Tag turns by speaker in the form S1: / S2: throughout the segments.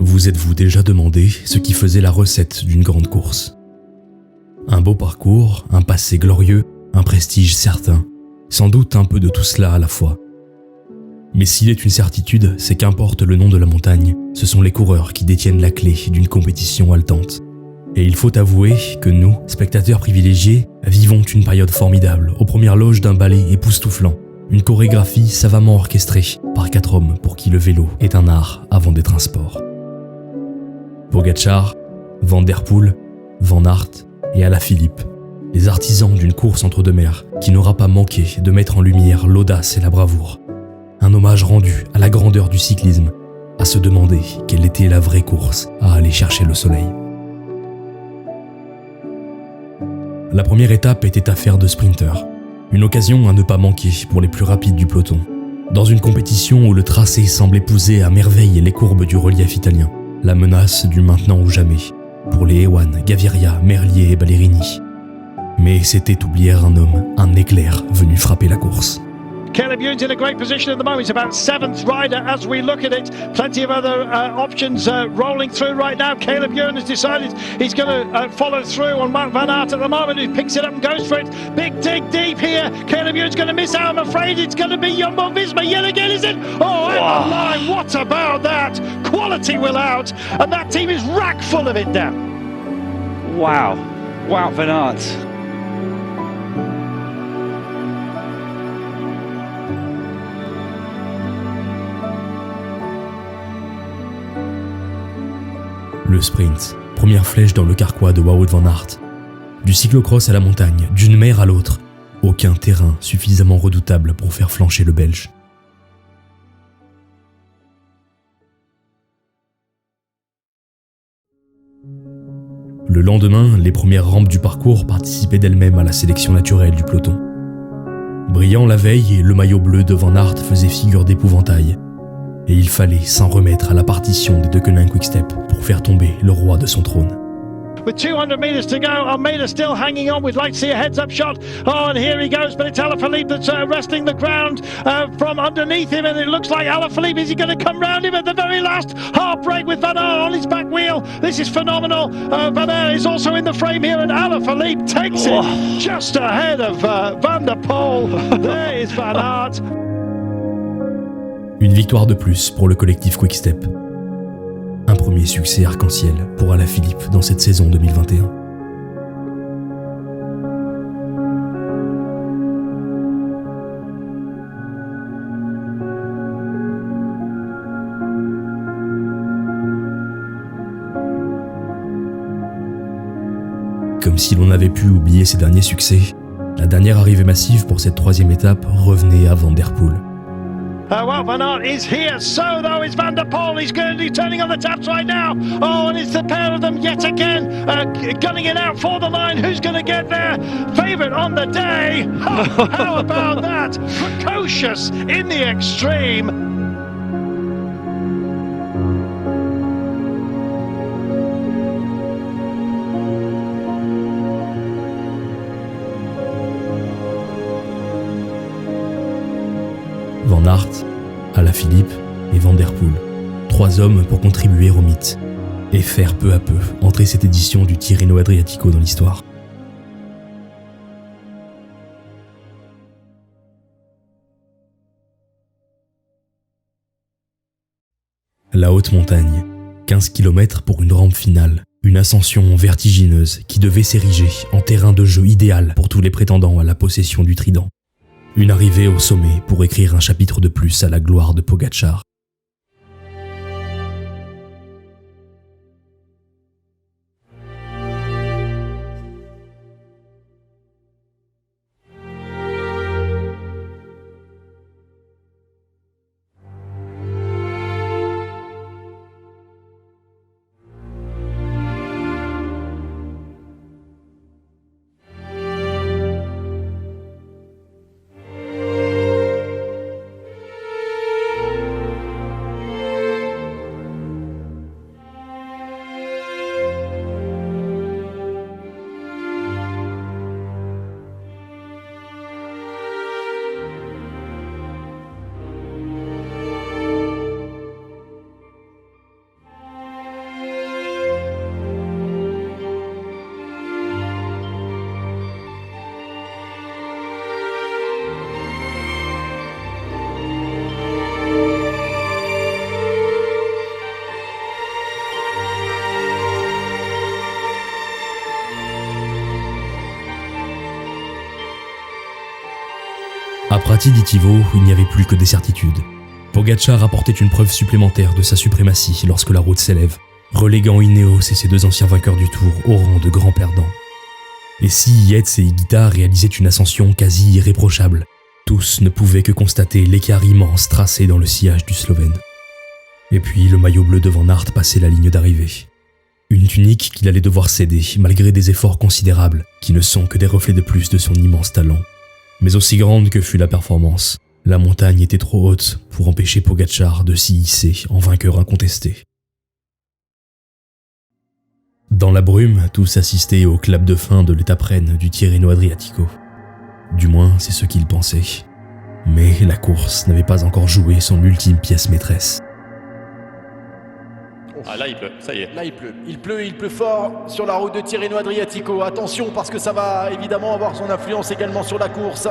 S1: Vous êtes-vous déjà demandé ce qui faisait la recette d'une grande course ? Un beau parcours, un passé glorieux, un prestige certain, sans doute un peu de tout cela à la fois. Mais s'il est une certitude, c'est qu'importe le nom de la montagne, ce sont les coureurs qui détiennent la clé d'une compétition haletante. Et il faut avouer que nous, spectateurs privilégiés, vivons une période formidable aux premières loges d'un ballet époustouflant, une chorégraphie savamment orchestrée par 4 hommes pour qui le vélo est un art avant d'être un sport. Pogačar, Van der Poel, Van Aert et Alaphilippe, les artisans d'une course entre deux mers qui n'aura pas manqué de mettre en lumière l'audace et la bravoure. Un hommage rendu à la grandeur du cyclisme, à se demander quelle était la vraie course à aller chercher le soleil. La première étape était affaire de sprinter, une occasion à ne pas manquer pour les plus rapides du peloton. Dans une compétition où le tracé semble épouser à merveille les courbes du relief italien, la menace du maintenant ou jamais, pour les Ewan, Gaviria, Merlier et Ballerini. Mais c'était oublier un homme, un éclair venu frapper la course.
S2: Caleb Ewan's in a great position at the moment. He's about 7th rider as we look at it. Plenty of other options rolling through right now. Caleb Ewan has decided he's going to follow through on Mark Van Aert at the moment. He picks it up and goes for it. Big dig deep here. Caleb Ewan's going to miss out. I'm afraid it's going to be Jumbo-Visma yet again, is it? Oh, out the line. What about that? Quality will out. And that team is rack full of it now.
S3: Wow. Wow, Van Aert.
S1: Le sprint, première flèche dans le carquois de Wout van Aert. Du cyclocross à la montagne, d'une mer à l'autre, aucun terrain suffisamment redoutable pour faire flancher le Belge. Le lendemain, les premières rampes du parcours participaient d'elles-mêmes à la sélection naturelle du peloton. Brillant la veille, le maillot bleu de Van Aert faisait figure d'épouvantail. Et il fallait s'en remettre à la partition des Deceuninck Quick-Step pour faire tomber le roi de son trône.
S2: With 200 metres to go, Almeida still hanging on. We'd like to see a heads-up shot. Oh, and here he goes, but it's Alaphilippe that's wresting the ground from underneath him, and it looks like Alaphilippe, is he going to come round him at the very last? Heartbreak with Van Aert on his back wheel. This is phenomenal. Van Aert is also in the frame here, and Alaphilippe takes it just ahead of Van der Poel. There is Van Aert.
S1: Une victoire de plus pour le collectif Quick-Step. Un premier succès arc-en-ciel pour Alaphilippe dans cette saison 2021. Comme si l'on avait pu oublier ses derniers succès, la dernière arrivée massive pour cette troisième étape revenait à Van der Poel.
S2: Well, Van Aert is here. So, though, is Van der Poel. He's going to be turning on the taps right now. Oh, and it's the pair of them yet again, gunning it out for the line. Who's going to get there? Favourite on the day. How about that? Precocious in the extreme.
S1: Van Aert, Alaphilippe et Van der Poel. 3 hommes pour contribuer au mythe et faire peu à peu entrer cette édition du Tirreno Adriatico dans l'histoire. La haute montagne, 15 km pour une rampe finale, une ascension vertigineuse qui devait s'ériger en terrain de jeu idéal pour tous les prétendants à la possession du trident. Une arrivée au sommet pour écrire un chapitre de plus à la gloire de Pogačar. À Pratiditivo, il n'y avait plus que des certitudes. Pogačar apportait une preuve supplémentaire de sa suprématie lorsque la route s'élève, reléguant Ineos et ses deux anciens vainqueurs du Tour au rang de grands perdants. Et si Yates et Higuita réalisaient une ascension quasi irréprochable, tous ne pouvaient que constater l'écart immense tracé dans le sillage du Slovène. Et puis le maillot bleu de Van Aert passait la ligne d'arrivée. Une tunique qu'il allait devoir céder malgré des efforts considérables qui ne sont que des reflets de plus de son immense talent. Mais aussi grande que fut la performance, la montagne était trop haute pour empêcher Pogačar de s'y hisser en vainqueur incontesté. Dans la brume, tous assistaient au clap de fin de l'étape reine du Tirreno Adriatico. Du moins, c'est ce qu'ils pensaient. Mais la course n'avait pas encore joué son ultime pièce maîtresse.
S4: Ah là il pleut, ça y est.
S5: Là il pleut fort sur la route de Tirreno Adriatico. Attention parce que ça va évidemment avoir son influence également sur la course.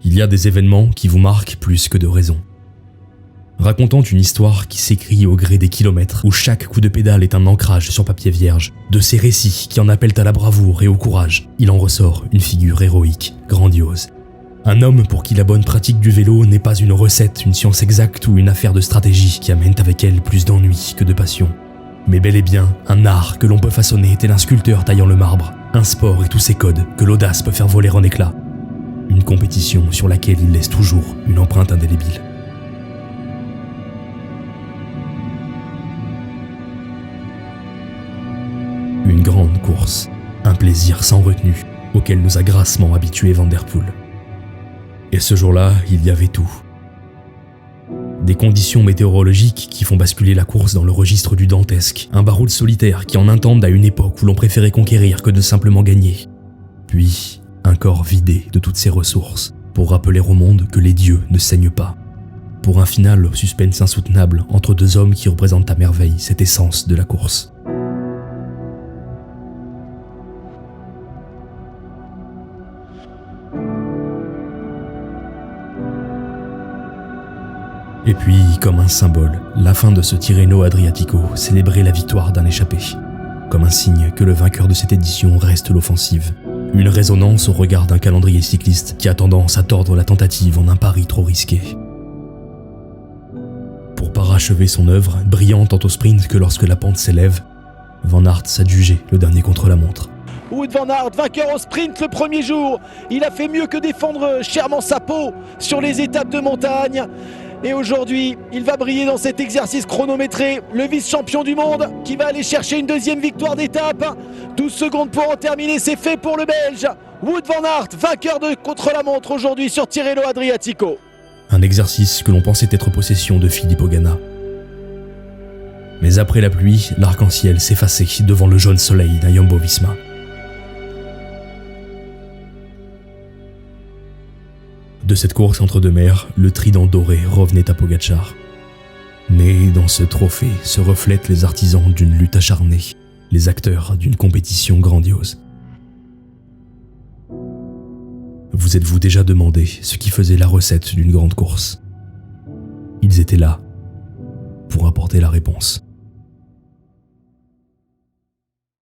S1: Il y a des événements qui vous marquent plus que de raisons. Racontant une histoire qui s'écrit au gré des kilomètres, où chaque coup de pédale est un ancrage sur papier vierge, de ces récits qui en appellent à la bravoure et au courage, il en ressort une figure héroïque, grandiose. Un homme pour qui la bonne pratique du vélo n'est pas une recette, une science exacte ou une affaire de stratégie qui amène avec elle plus d'ennui que de passion. Mais bel et bien un art que l'on peut façonner tel un sculpteur taillant le marbre, un sport et tous ses codes que l'audace peut faire voler en éclats. Une compétition sur laquelle il laisse toujours une empreinte indélébile. Une grande course, un plaisir sans retenue, auquel nous a grassement habitués Van der Poel. Et ce jour-là, il y avait tout. Des conditions météorologiques qui font basculer la course dans le registre du dantesque, un baroud solitaire qui en intente à une époque où l'on préférait conquérir que de simplement gagner. Puis, Un corps vidé de toutes ses ressources, pour rappeler au monde que les dieux ne saignent pas. Pour un final au suspense insoutenable entre deux hommes qui représentent à merveille cette essence de la course. Et puis, comme un symbole, la fin de ce Tirreno Adriatico célébrait la victoire d'un échappé. Comme un signe que le vainqueur de cette édition reste l'offensive. Une résonance au regard d'un calendrier cycliste qui a tendance à tordre la tentative en un pari trop risqué. Pour parachever son œuvre, brillante tant au sprint que lorsque la pente s'élève, Van Aert s'adjugeait le dernier contre-la-montre.
S5: Wout van Aert, vainqueur au sprint le premier jour. Il a fait mieux que défendre chèrement sa peau sur les étapes de montagne. Et aujourd'hui, il va briller dans cet exercice chronométré. Le vice-champion du monde qui va aller chercher une deuxième victoire d'étape. 12 secondes pour en terminer, c'est fait pour le Belge. Wout van Aert, vainqueur de contre-la-montre aujourd'hui sur Tirreno Adriatico.
S1: Un exercice que l'on pensait être possession de Filippo Ganna. Mais après la pluie, l'arc-en-ciel s'effaçait devant le jaune soleil d'un Jumbo-Visma. De cette course entre deux mers, le trident doré revenait à Pogačar. Mais dans ce trophée se reflètent les artisans d'une lutte acharnée, les acteurs d'une compétition grandiose. Vous êtes-vous déjà demandé ce qui faisait la recette d'une grande course ? Ils étaient là pour apporter la réponse.